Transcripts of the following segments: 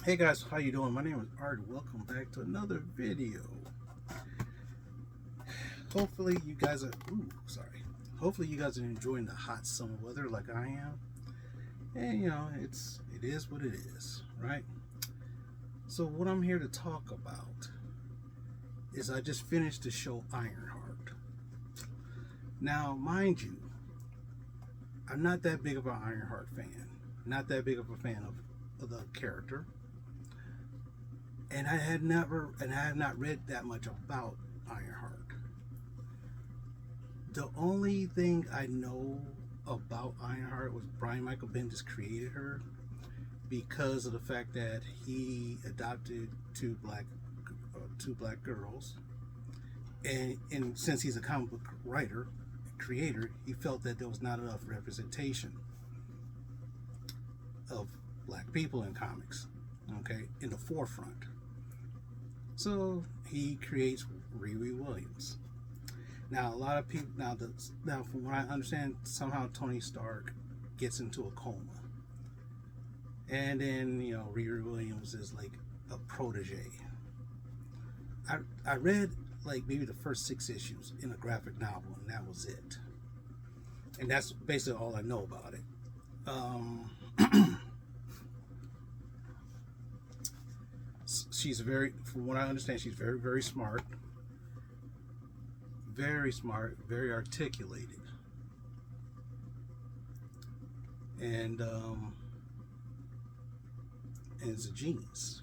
Hey guys, how you doing? My name is Art. Welcome back to another video. Hopefully you guys are Hopefully you guys are enjoying the hot summer weather like I am. And it is what it is, right? So what I'm here to talk about is I just finished the show Ironheart. Now, mind you, I'm not that big of an Ironheart fan. Not that big of a fan of the character. And I have not read that much about Ironheart. The only thing I know about Ironheart was Brian Michael Bendis created her because of the fact that he adopted two black girls, and since he's a comic book writer creator, he felt that there was not enough representation of black people in comics, okay, in the forefront. So he creates Riri Williams. Now, a lot of people now, from what I understand, somehow Tony Stark gets into a coma, and then Riri Williams is like a protege. I read like maybe the first 6 issues in a graphic novel, and that was it. And that's basically all I know about it. She's from what I understand, she's very smart, very articulated, and is a genius.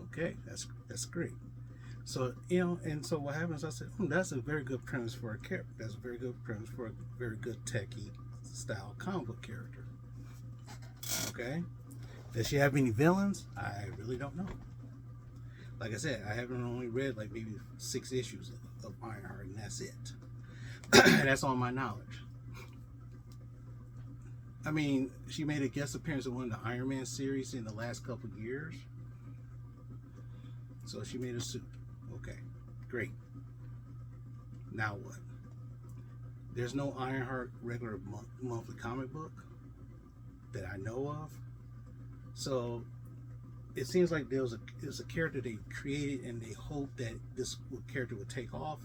Okay, that's great. So and so what happens? I said, that's a very good premise for a character. That's a very good premise for a very good techie style comic book character. Okay, does she have any villains? I really don't know. Like I said, I haven't only read like maybe 6 issues of Ironheart, and that's it. And that's all my knowledge. I mean, she made a guest appearance in one of the Iron Man series in the last couple of years. So she made a suit. Okay, great. Now what? There's no Ironheart regular monthly comic book that I know of. So it seems like there was a character they created, and they hoped that this character would take off,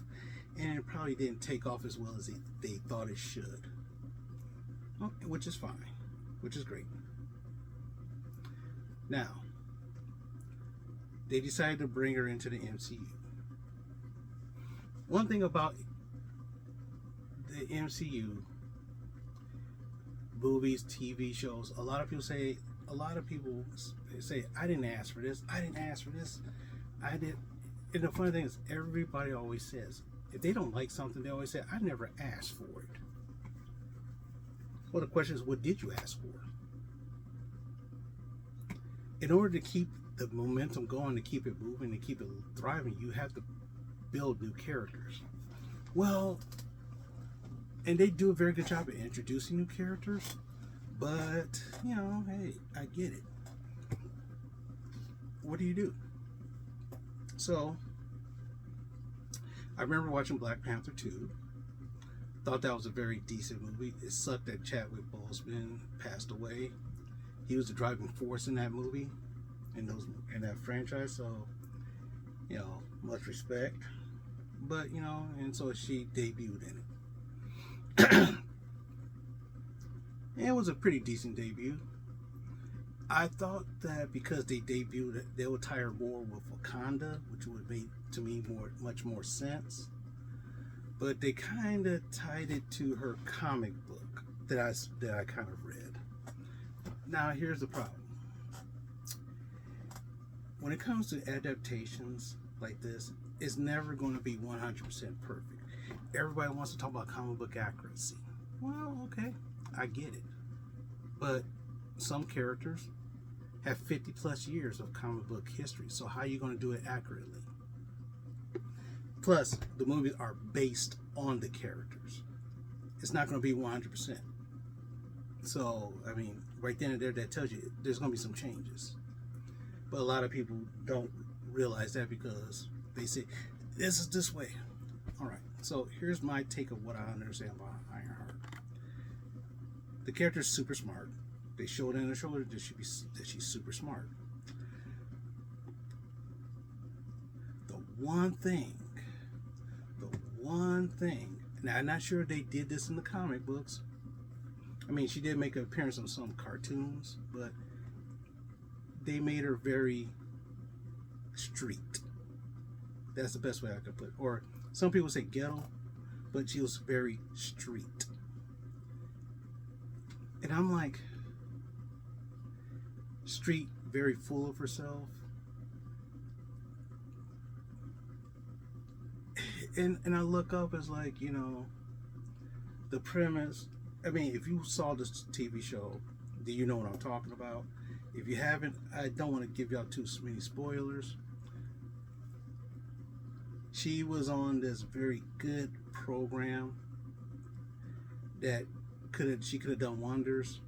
and it probably didn't take off as well as they thought it should. Okay, which is fine, which is great. Now, they decided to bring her into the MCU. One thing about the MCU, movies, TV shows, a lot of people say, I didn't ask for this, I didn't ask for this, I did. And the funny thing is, everybody always says, if they don't like something, they always say, I never asked for it. Well, the question is, what did you ask for? In order to keep the momentum going, to keep it moving, to keep it thriving, you have to build new characters. Well, and they do a very good job of introducing new characters, but hey, I get it. What do you do? So I remember watching Black Panther 2. Thought that was a very decent movie. It sucked that Chadwick Boseman passed away. He was the driving force in that movie, in that franchise. So, much respect. But and so she debuted in it. And it was a pretty decent debut. I thought that because they debuted, they would tie her more with Wakanda, which would make to me much more sense. But they kind of tied it to her comic book that I kind of read. Now here's the problem. When it comes to adaptations like this, it's never going to be 100% perfect. Everybody wants to talk about comic book accuracy. Well, okay, I get it. But some characters have 50 plus years of comic book history. So how are you going to do it accurately? Plus, the movies are based on the characters. It's not going to be 100%. So, I mean, right then and there, that tells you there's going to be some changes. But a lot of people don't realize that because they say, this is this way. All right, so here's my take of what I understand about Ironheart. The character is super smart. They showed in the shoulder that she's super smart. The one thing, the one thing. Now I'm not sure if they did this in the comic books. I mean, she did make an appearance on some cartoons, but they made her very street. That's the best way I could put it. Or some people say ghetto, but she was very street. And I'm like, street, very full of herself. And I look up as like, you know, the premise. I mean, if you saw this TV show, do you know what I'm talking about? If you haven't, I don't want to give y'all too many spoilers. She was on this very good program that she could have done wonders.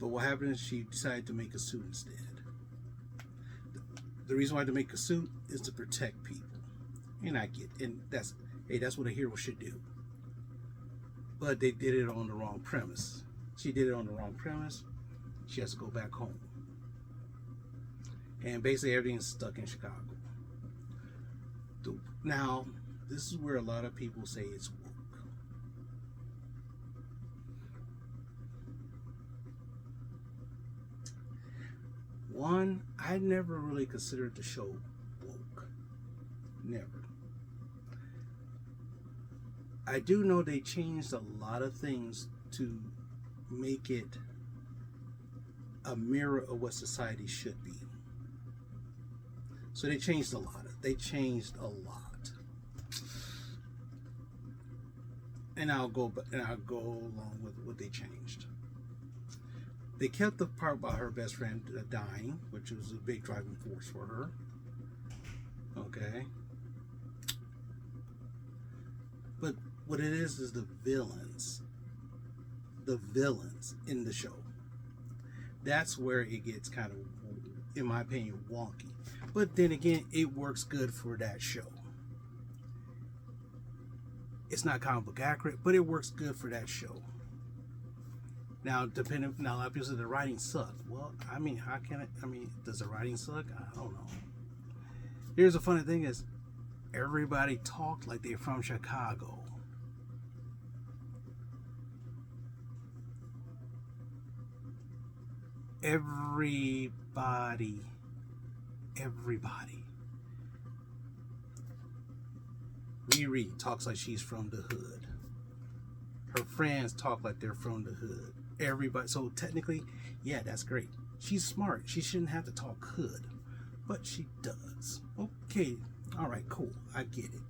But what happened is she decided to make a suit instead. The reason why to make a suit is to protect people. And I get, and that's what a hero should do. But they did it on the wrong premise. She did it on the wrong premise. She has to go back home. And basically everything's stuck in Chicago. Now, this is where a lot of people say it's woke. One, I never really considered the show woke. Never. I do know they changed a lot of things to make it a mirror of what society should be. So they changed a lot. They changed a lot. And I'll go along with what they changed. They kept the part about her best friend dying, which was a big driving force for her. Okay. But what it is the villains. The villains in the show. That's where it gets kind of, in my opinion, wonky. But then again, it works good for that show. It's not comic book accurate, but it works good for that show. Now, obviously the writing sucked. Well, I mean, how can it? I mean, does the writing suck? I don't know. Here's the funny thing is, everybody talked like they're from Chicago. Everybody. Riri talks like she's from the hood. Her friends talk like they're from the hood. Everybody. So technically, yeah, that's great. She's smart. She shouldn't have to talk hood, but she does. Okay. All right. Cool. I get it.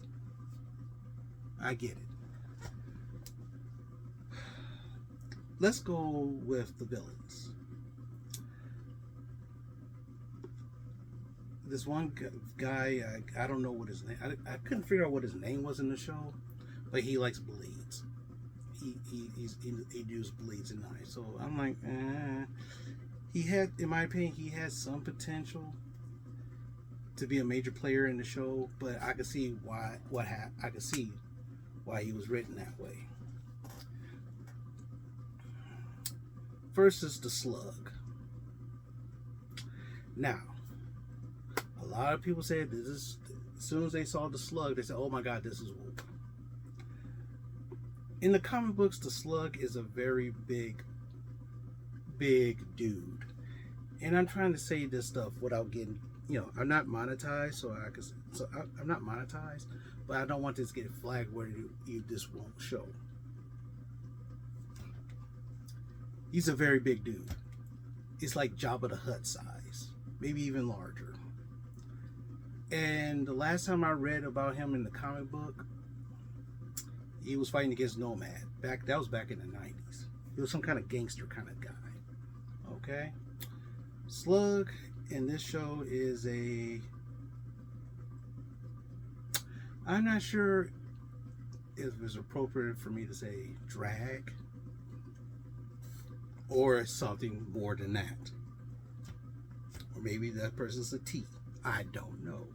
Let's go with the villains. This one guy, I don't know what his name. I couldn't figure out what his name was in the show, but he likes bleeds. He does bleeds and knives. So I'm like, he had, in my opinion, he has some potential to be a major player in the show, but I could see why he was written that way. First is the Slug. Now, a lot of people say this is, as soon as they saw the Slug, they said, "Oh my God, this is woke." In the comic books, the Slug is a very big dude, and I'm trying to say this stuff without getting, I'm not monetized, I'm not monetized, but I don't want this to get flagged where you just won't show. He's a very big dude. It's like Jabba the Hutt size, maybe even larger. And the last time I read about him in the comic book, he was fighting against Nomad. That was back in the 90s. He was some kind of gangster kind of guy. Okay? Slug in this show is I'm not sure if it's appropriate for me to say drag or something more than that. Or maybe that person's a T. I don't know.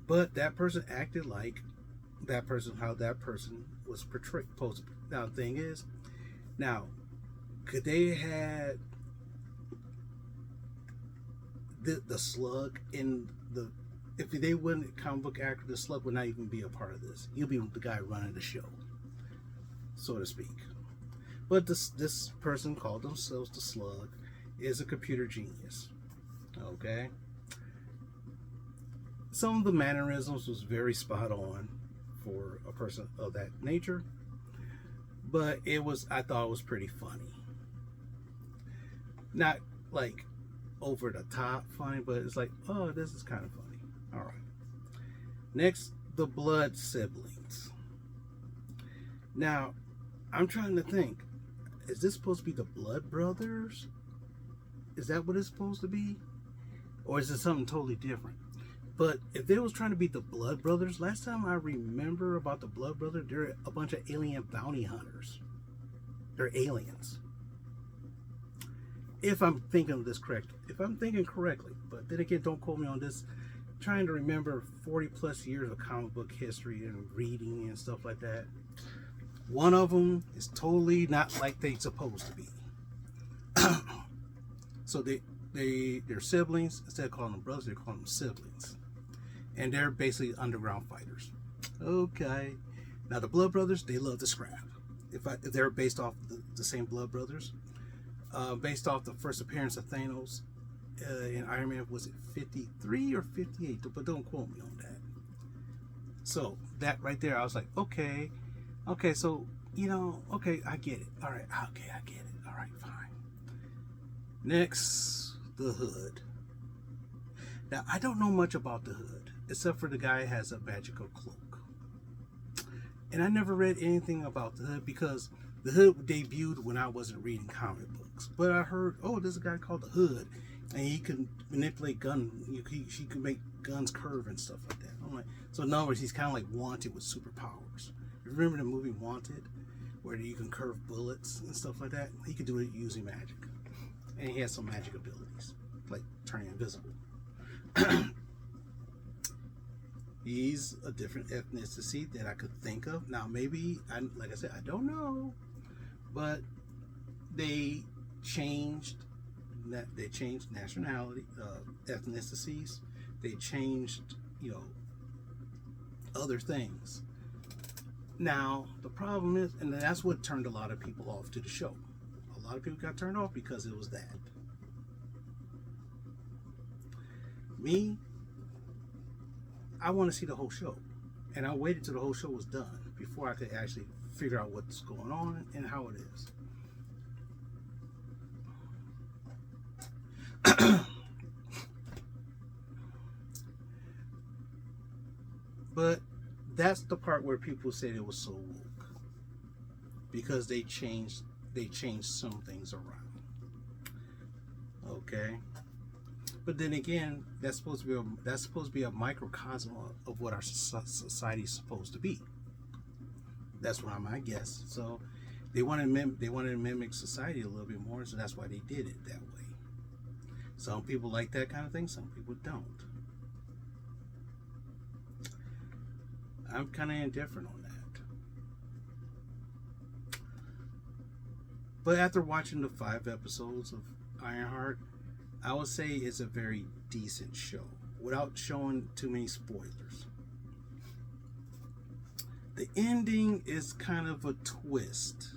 But that person acted like that person, how that person was portrayed. Now, the thing is, could they had the Slug in the, if they wouldn't comic book actor, the Slug would not even be a part of this. He'll be the guy running the show, so to speak. But this person called themselves the Slug is a computer genius. Okay. Some of the mannerisms was very spot on for a person of that nature, but I thought it was pretty funny. Not like over the top funny, but it's like, oh, this is kind of funny. All right. Next, the blood siblings. Now, I'm trying to think, is this supposed to be the blood brothers? Is that what it's supposed to be? Or is it something totally different? But if they was trying to be the blood brothers, last time I remember about the blood brothers, they're a bunch of alien bounty hunters. They're aliens. If I'm thinking of this correctly. If I'm thinking correctly. But then again, don't quote me on this. I'm trying to remember 40 plus years of comic book history and reading and stuff like that. One of them is totally not like they're supposed to be. So they're siblings. Instead of calling them brothers, they're calling them siblings. And they're basically underground fighters. Okay. Now the Blood Brothers, they love to scrap. If they're based off the same Blood Brothers, based off the first appearance of Thanos in Iron Man, was it 53 or 58? But don't quote me on that. So that right there, I was like, okay, so okay, I get it. All right, okay, I get it. All right, fine. Next, the Hood. Now I don't know much about the Hood, except for the guy has a magical cloak. And I never read anything about the Hood because the Hood debuted when I wasn't reading comic books. But I heard, oh, there's a guy called the Hood, and he can manipulate guns. He can make guns curve and stuff like that. I'm like, so in other words, he's kind of like Wanted with superpowers. You remember the movie Wanted, where you can curve bullets and stuff like that? He could do it using magic, and he has some magic abilities, like turning invisible. He's a different ethnicity that I could think of. Now, maybe, like I said, I don't know, but they changed nationality, ethnicities. They changed, other things. Now, the problem is, and that's what turned a lot of people off to the show. A lot of people got turned off because it was that. Me, I want to see the whole show. And I waited till the whole show was done before I could actually figure out what's going on and how it is. But that's the part where people said it was so woke, because they changed some things around. Okay, but then again, that's supposed to be a microcosm of what our society is supposed to be. That's what I might guess. So they wanted to mimic society a little bit more, so that's why they did it that way. Some people like that kind of thing, some people don't. I'm kind of indifferent on that. But after watching the 5 episodes of Ironheart, I would say it's a very decent show without showing too many spoilers. The ending is kind of a twist.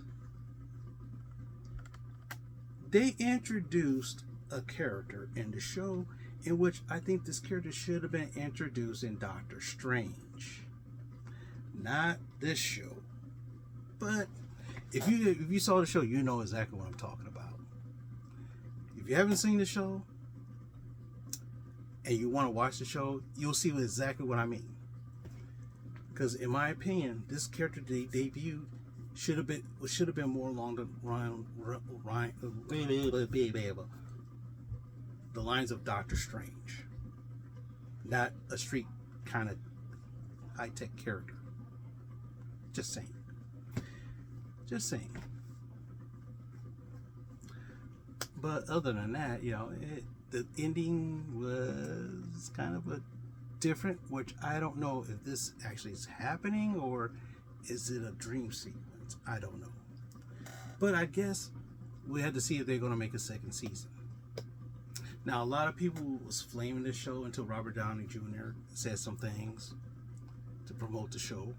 They introduced a character in the show in which I think this character should have been introduced in Doctor Strange. Not this show. But if you saw the show, you know exactly what I'm talking about. If you haven't seen the show and you want to watch the show, you'll see exactly what I mean. Because in my opinion, this character they debuted should have been more along the lines of Doctor Strange, not a street kind of high-tech character. Just saying. But other than that, the ending was kind of a different, which I don't know if this actually is happening or is it a dream sequence. I don't know. But I guess we had to see if they're going to make a second season. Now, a lot of people was flaming this show until Robert Downey Jr. said some things to promote the show.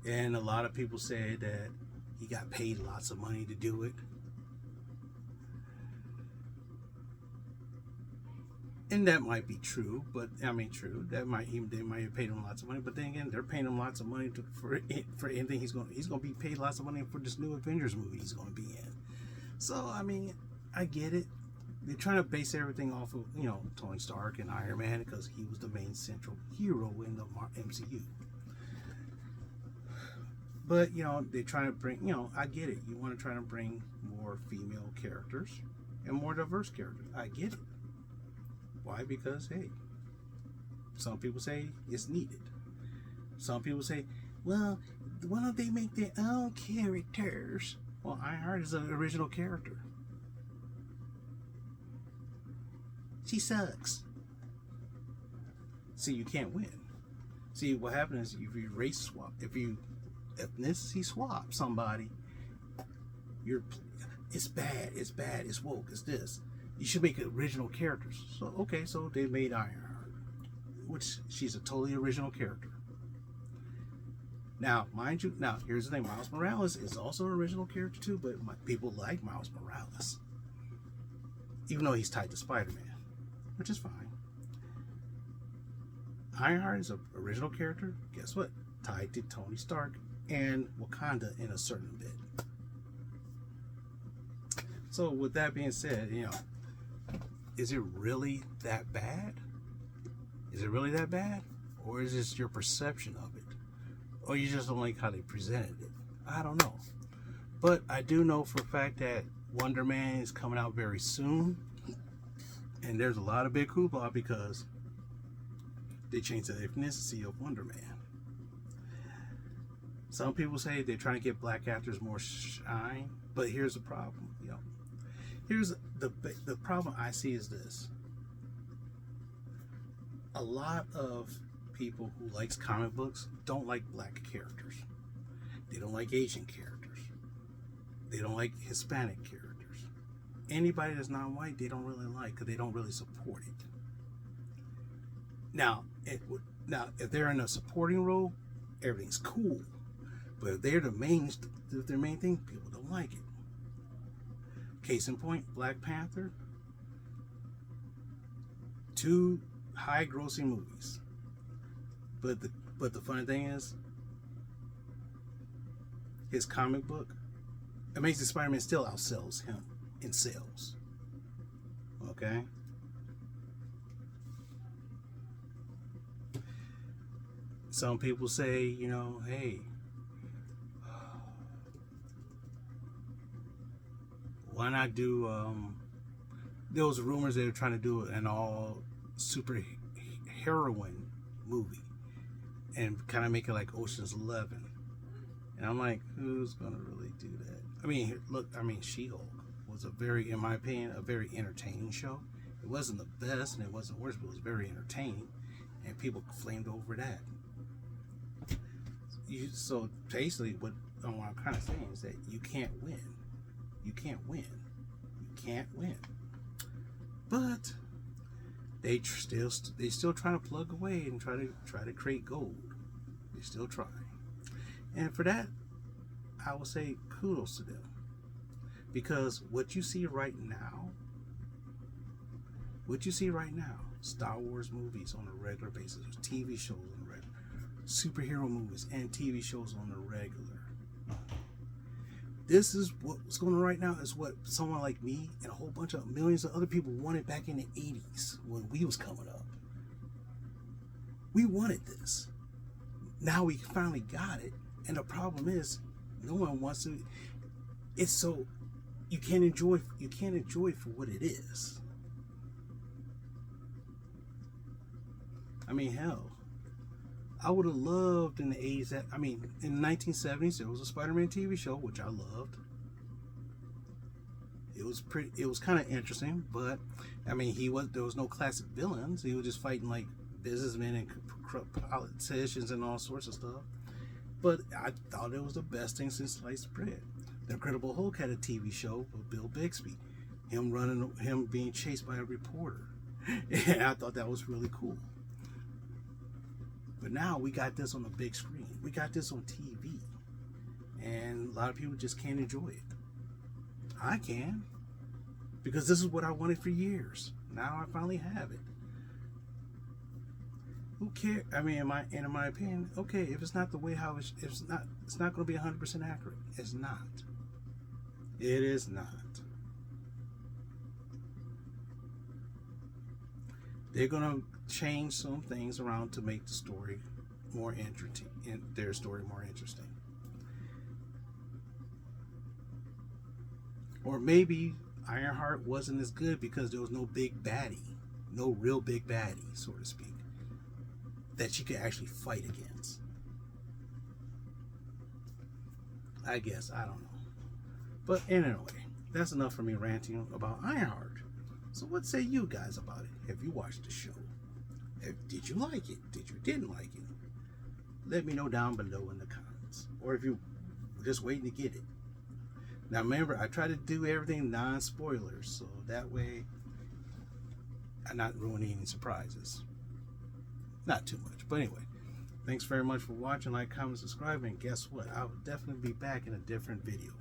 And a lot of people said that he got paid lots of money to do it. And that might be true, but I mean, true. They might have paid him lots of money, but then again, they're paying him lots of money for anything he's going to be paid lots of money for this new Avengers movie he's going to be in. So I mean, I get it. They're trying to base everything off of Tony Stark and Iron Man because he was the main central hero in the MCU. But they're trying to bring I get it. You want to try to bring more female characters and more diverse characters. I get it. Why? Because, hey, some people say it's needed. Some people say, well, why don't they make their own characters? Well, Ironheart is an original character. She sucks. See, you can't win. See, what happens is if you race swap, if you ethnicity swap somebody, it's bad, it's woke, it's this. You should make original characters. So, okay, so they made Ironheart, which she's a totally original character. Now, mind you, here's the thing. Miles Morales is also an original character too, but people like Miles Morales. Even though he's tied to Spider-Man, which is fine. Ironheart is an original character. Guess what? Tied to Tony Stark and Wakanda in a certain bit. So, with that being said, is it really that bad? Is it really that bad? Or is this your perception of it? Or you just don't like how they presented it? I don't know. But I do know for a fact that Wonder Man is coming out very soon. And there's a lot of big hoopla because they changed the ethnicity of Wonder Man. Some people say they're trying to get black actors more shine. But here's the problem, Here's the problem I see is this. A lot of people who likes comic books don't like black characters. They don't like Asian characters. They don't like Hispanic characters. Anybody that's not white, they don't really like because they don't really support it. Now, if they're in a supporting role, everything's cool. But if they're their main thing, people don't like it. Case in point, Black Panther. 2 high-grossing movies. But the funny thing is, his comic book, Amazing Spider-Man, still outsells him in sales. Okay? Some people say, hey, why not do, there was rumors they were trying to do an all super heroine movie and kind of make it like Ocean's 11. And I'm like, who's going to really do that? I mean, look, She-Hulk was in my opinion, a very entertaining show. It wasn't the best and it wasn't worse, but it was very entertaining. And people flamed over that. So basically, what I'm kind of saying is that you can't win. You can't win. You can't win. But they still trying to plug away and try to create gold. They still try. And for that, I will say kudos to them. Because what you see right now, Star Wars movies on a regular basis, TV shows on a regular, superhero movies and TV shows on a regular. This is what's going on right now is what someone like me and a whole bunch of millions of other people wanted back in the 80s when we was coming up. We wanted this. Now we finally got it. And the problem is no one wants to. It's so you can't enjoy it for what it is. I mean, hell, I would have loved in the 80s in the 1970s there was a Spider-Man TV show which I loved. It was kind of interesting, but there was no classic villains. He was just fighting like businessmen and corrupt politicians and all sorts of stuff. But I thought it was the best thing since sliced bread. The Incredible Hulk had a TV show with Bill Bixby. him being chased by a reporter. And I thought that was really cool. But now we got this on the big screen. We got this on TV. And a lot of people just can't enjoy it. I can. Because this is what I wanted for years. Now I finally have it. Who cares? I mean, in my opinion, okay, if it's not the way how it's not going to be 100% accurate. It's not. It is not. They're going to change some things around to make the story more interesting, and their story more interesting. Or maybe Ironheart wasn't as good because there was no big baddie, no real big baddie, so to speak, that you could actually fight against. I guess, I don't know. But anyway, that's enough for me ranting about Ironheart. So what say you guys about it? Have you watched the show? Did you like it? Did you didn't like it? Let me know down below in the comments. Or if you were just waiting to get it. Now remember, I try to do everything non-spoilers, so that way I'm not ruining any surprises. Not too much, but anyway. Thanks very much for watching. Like, comment, subscribe, and guess what? I will definitely be back in a different video.